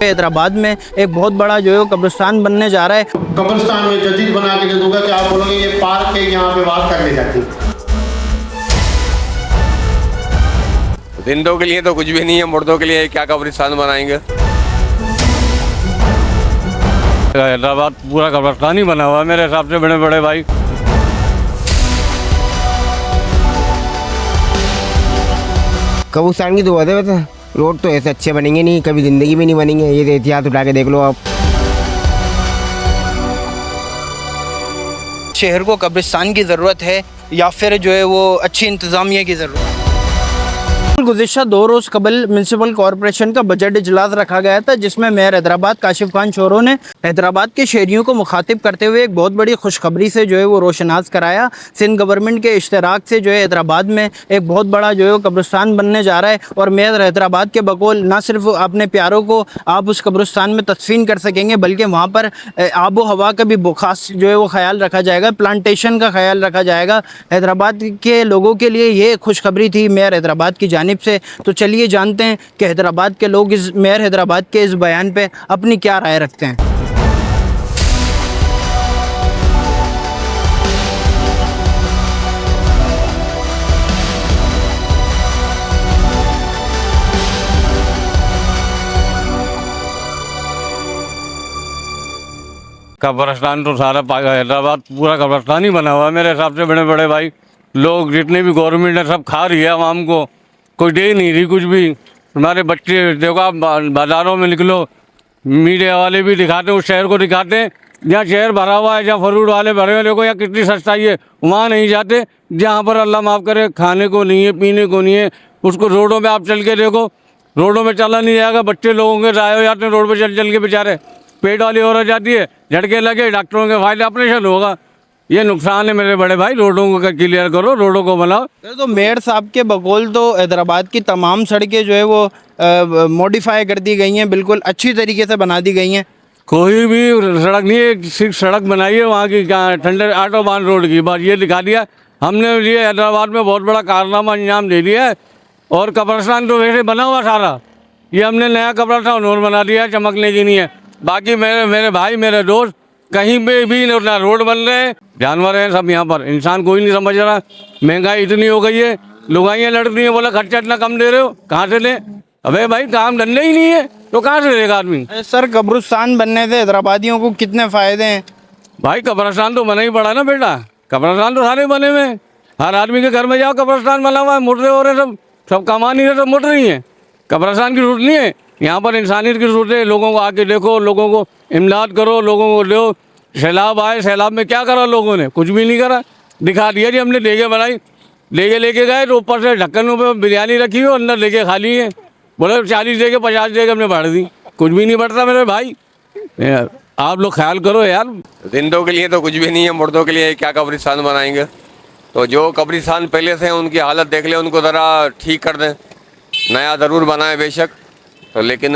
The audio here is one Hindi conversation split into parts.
हैदराबाद में एक बहुत बड़ा जो है वो कब्रिस्तान बनने जा रहा है। कब्रिस्तान में जदीद बना के दे दूंगा कि आप बोलोगे ये पार्क है, यहाँ पे बात करने जाती। जिंदों के लिए तो कुछ भी नहीं है, मुर्दों के लिए क्या कब्रिस्तान बनाएंगे। हैदराबाद पूरा कब्रिस्तान ही बना हुआ है मेरे हिसाब से, बड़े बड़े भाई। कब्रिस्तान की दुआ दे बता, रोड तो ऐसे अच्छे बनेंगे नहीं, कभी ज़िंदगी में नहीं बनेंगे। ये एहतियात उठा के देख लो आप। शहर को कब्रिस्तान की ज़रूरत है या फिर जो है वो अच्छी इंतज़ामिया की ज़रूरत है। गुज़िश्ता 2 रोज़ कबल म्यूनसिपल कॉरपोरेशन का बजट इजलास रखा गया था, जिसमें मेयर हैदराबाद काशिफ खान शोरो ने हैदराबाद के शहरियों को मुखातिब करते हुए एक बहुत बड़ी खुशखबरी से जो है वो रोशनास कराया। सिंध गवर्नमेंट के इश्तराक से जो है हैदराबाद में एक बहुत बड़ा जो है वो कब्रिस्तान बनने जा रहा है और मेयर हैदराबाद के बकौल ना सिर्फ अपने प्यारों को आप उस कब्रिस्तान में तदफीन कर सकेंगे, बल्कि वहाँ पर आबो हवा का भी खास जो है वो ख्याल रखा जाएगा, प्लांटेशन का ख्याल रखा जाएगा। हैदराबाद के लोगों के लिए ये खुशखबरी थी मेयर हैदराबाद की जानिब से। तो चलिए जानते हैं कि हैदराबाद के लोग इस मेयर हैदराबाद के इस बयान पे अपनी क्या राय रखते हैं। कब्रिस्तान तो सारा हैदराबाद पूरा कब्रिस्तान ही बना हुआ है मेरे हिसाब से, बड़े बड़े भाई। लोग जितने भी गवर्नमेंट है सब खा रही है आवाम को, कोई दे नहीं रही कुछ भी। हमारे बच्चे देखो, आप बाज़ारों में निकलो, मीडिया वाले भी दिखाते हैं, उस शहर को दिखाते हैं जहाँ शहर भरा हुआ है, जहाँ फ्रूट वाले भरे हुए, देखो यहाँ कितनी सस्ताई है। वहाँ नहीं जाते जहाँ पर अल्लाह माफ़ करे खाने को नहीं है, पीने को नहीं है। उसको रोडों पे आप चल के देखो, रोडों में चला नहीं जाएगा, बच्चे लोगों के ज़ाय हो जाते हैं रोड पर चल चल के बेचारे। पेट वाली औरत जाती है, झटके लगे, डॉक्टरों के फायदे, ऑपरेशन होगा। ये नुकसान है मेरे बड़े भाई, रोडों को क्लियर करो, रोडों को बनाओ। तो मेयर साहब के बकौल तो हैदराबाद की तमाम सड़कें जो है वो मॉडिफाई कर दी गई हैं, बिल्कुल अच्छी तरीके से बना दी गई हैं। कोई भी सड़क नहीं है, सिर्फ सड़क बनाई है वहाँ की, क्या ठंडे ऑटोबान रोड की, बस ये दिखा दिया हमने। ये हैदराबाद में बहुत बड़ा कारनामा अंजाम दे दिया है। और कब्रिस्तान तो वैसे बना हुआ सारा, ये हमने नया कब्रिस्तान और बना दिया है, चमकने की नहीं है। बाकी मेरे भाई, मेरे दोस्त, कहीं पे भी ना रोड बन रहे हैं, जानवर हैं सब यहाँ पर, इंसान कोई नहीं समझ रहा। महंगाई इतनी हो गई है, लुगाइयाँ लड़ रही हैं, बोला खर्चा इतना कम दे रहे हो, कहाँ से लें? अबे भाई काम धंधे ही नहीं है तो कहाँ से देगा आदमी? सर, कब्रिस्तान बनने से हैदराबादियों को कितने फ़ायदे हैं? भाई कब्रिस्तान तो बना ही पड़ा ना बेटा, कब्रिस्तान तो सारे बने हुए हैं। हर आदमी के घर में जाओ कब्रिस्तान बना हुआ है, मुर्दे हो रहे सब कमा नहीं रहे, सब मुड़ रही हैं। कब्रिस्तान की जरूरत नहीं है, यहाँ पर इंसानियत की जरूरत है। लोगों को आके देखो, लोगों को इमदाद करो, लोगों को लो। सैलाब आए, सैलाब में क्या करा लोगों ने? कुछ भी नहीं करा, दिखा दिया जी हमने देगे बनाई, लेके गए तो ऊपर से ढक्कन पे बिरयानी रखी हो, अंदर लेके खा ली है, बोले 40 देगे 50 देगे हमने बढ़ दी। कुछ भी नहीं बढ़ता मेरे भाई, आप लोग ख्याल करो यार। जिंदों के लिए तो कुछ भी नहीं है, मुर्दों के लिए क्या कब्रिस्तान बनाएंगे। तो जो कब्रिस्तान पहले से हैं उनकी हालत देख ले, उनको ज़रा ठीक कर दें। नया ज़रूर बनाए बेशक, तो लेकिन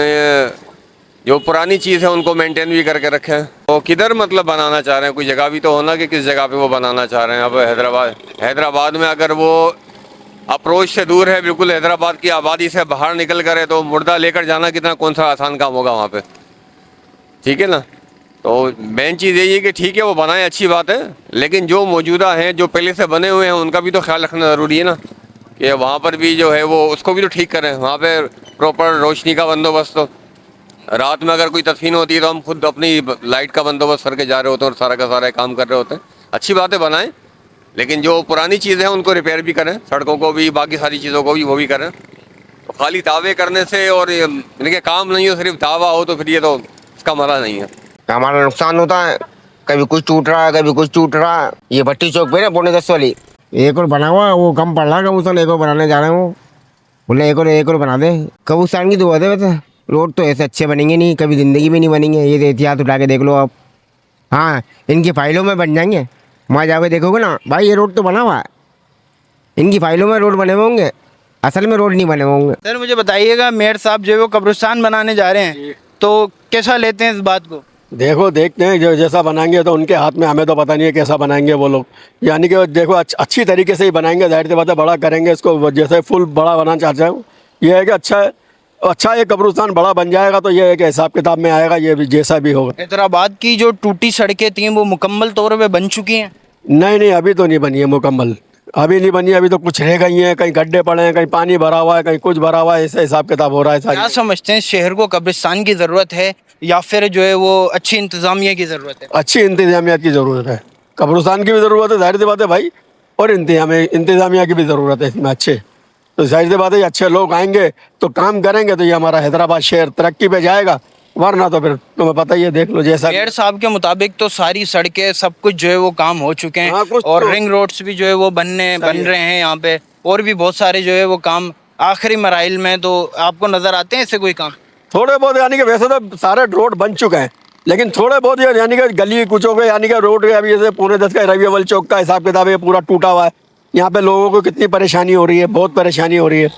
जो पुरानी चीज़ है उनको मेंटेन भी करके रखें। तो किधर मतलब बनाना चाह रहे हैं, कोई जगह भी तो होना कि किस जगह पे वो बनाना चाह रहे हैं। अब हैदराबाद में अगर वो अप्रोच से दूर है, बिल्कुल हैदराबाद की आबादी से बाहर निकल कर है, तो मुर्दा लेकर जाना कितना कौन सा आसान काम होगा वहाँ पे, ठीक है ना। तो मेन चीज़ यही है कि ठीक है वो बनाए, अच्छी बात है, लेकिन जो मौजूदा हैं, जो पहले से बने हुए हैं, उनका भी तो ख्याल रखना ज़रूरी है ना, कि वहाँ पर भी जो है वो उसको भी तो ठीक करें। वहाँ पर प्रॉपर रोशनी का बंदोबस्त, तो रात में अगर कोई तदफीन होती है तो हम खुद अपनी लाइट का बंदोबस्त करके जा रहे होते हैं और सारा का सारा काम कर रहे होते हैं। अच्छी बातें बनाएं, लेकिन जो पुरानी चीज़ें हैं उनको रिपेयर भी करें, सड़कों को भी, बाकी सारी चीज़ों को भी वो भी करें। तो खाली दावे करने से और इनके काम नहीं हो, सिर्फ दावा हो, तो फिर ये तो इसका मज़ा नहीं है। हमारा नुकसान होता है, कभी कुछ टूट रहा है, कभी कुछ टूट रहा है। ये भट्टी चौक पे ना 10:45 वाली एक और बना हुआ, वो कम पड़ रहा है, कबूतन एक और बनाने जा रहे हैं। वो बोले एक और बना दे। कबूतन की दुआ दे बता, रोड तो ऐसे अच्छे बनेंगे नहीं, कभी ज़िंदगी में नहीं बनेंगे। ये एहतियात उठा के देख लो आप। हाँ, इनकी फाइलों में बन जाएंगे, वहाँ जाके देखोगे ना भाई, ये रोड तो बना हुआ है, इनकी फाइलों में रोड बने हुए होंगे, असल में रोड नहीं बने हुए होंगे। सर मुझे बताइएगा, मेयर साहब जो है वो कब्रिस्तान बनाने जा रहे हैं, तो कैसा लेते हैं इस बात को? देखो देखते हैं, जो जैसा बनाएंगे तो उनके हाथ में, हमें तो पता नहीं है कैसा बनाएंगे वो लोग। यानी कि देखो अच्छी तरीके से ही बनाएंगे, जाहिर सी बात है, बड़ा करेंगे इसको, जैसे फुल बड़ा बनाना चाहते हैं। ये है कि अच्छा है, अच्छा ये कब्रिस्तान बड़ा बन जाएगा तो ये एक हिसाब किताब में आएगा, ये भी जैसा भी होगा। हैदराबाद की जो टूटी सड़कें थी वो मुकम्मल तौर पे बन चुकी हैं। नहीं नहीं, अभी तो नहीं बनी है मुकम्मल, अभी नहीं बनी है, अभी तो कुछ रह गई हैं, कहीं गड्ढे पड़े हैं, कहीं पानी भरा हुआ है, कहीं कुछ भरा हुआ है, ऐसा हिसाब किताब हो रहा है क्या सारी। समझते हैं, शहर को कब्रिस्तान की ज़रूरत है या फिर जो है वो अच्छी इंतज़ामिया की ज़रूरत है? अच्छी इंतजामिया की ज़रूरत है, कब्रिस्तान की भी ज़रूरत है, जाहिर सी बात है भाई, और इंतजामिया की भी ज़रूरत है इसमें अच्छे। तो जाहिर सी बात है, अच्छे लोग आएंगे तो काम करेंगे तो ये हमारा हैदराबाद शहर तरक्की पे जाएगा, वरना तो फिर तुम्हें पता ही है, देख लो जैसा। मेयर साहब के मुताबिक तो सारी सड़कें सब कुछ जो है वो काम हो चुके हैं हाँ, कुछ और तो- रिंग रोड्स भी जो है वो बन रहे हैं यहाँ पे, और भी बहुत सारे जो है वो काम आखिरी मराइल में। तो आपको नज़र आते हैं ऐसे कोई काम? थोड़े बहुत यानी कि वैसे तो सारे रोड बन चुके हैं, लेकिन थोड़े बहुत ये यानी कि गली कुचों के यानी कि रोड अभी जैसे पौने 10 का रवि अव्वल चौक का हिसाब किताब है पूरा टूटा हुआ है, यहाँ पे लोगों को कितनी परेशानी हो रही है, बहुत परेशानी हो रही है।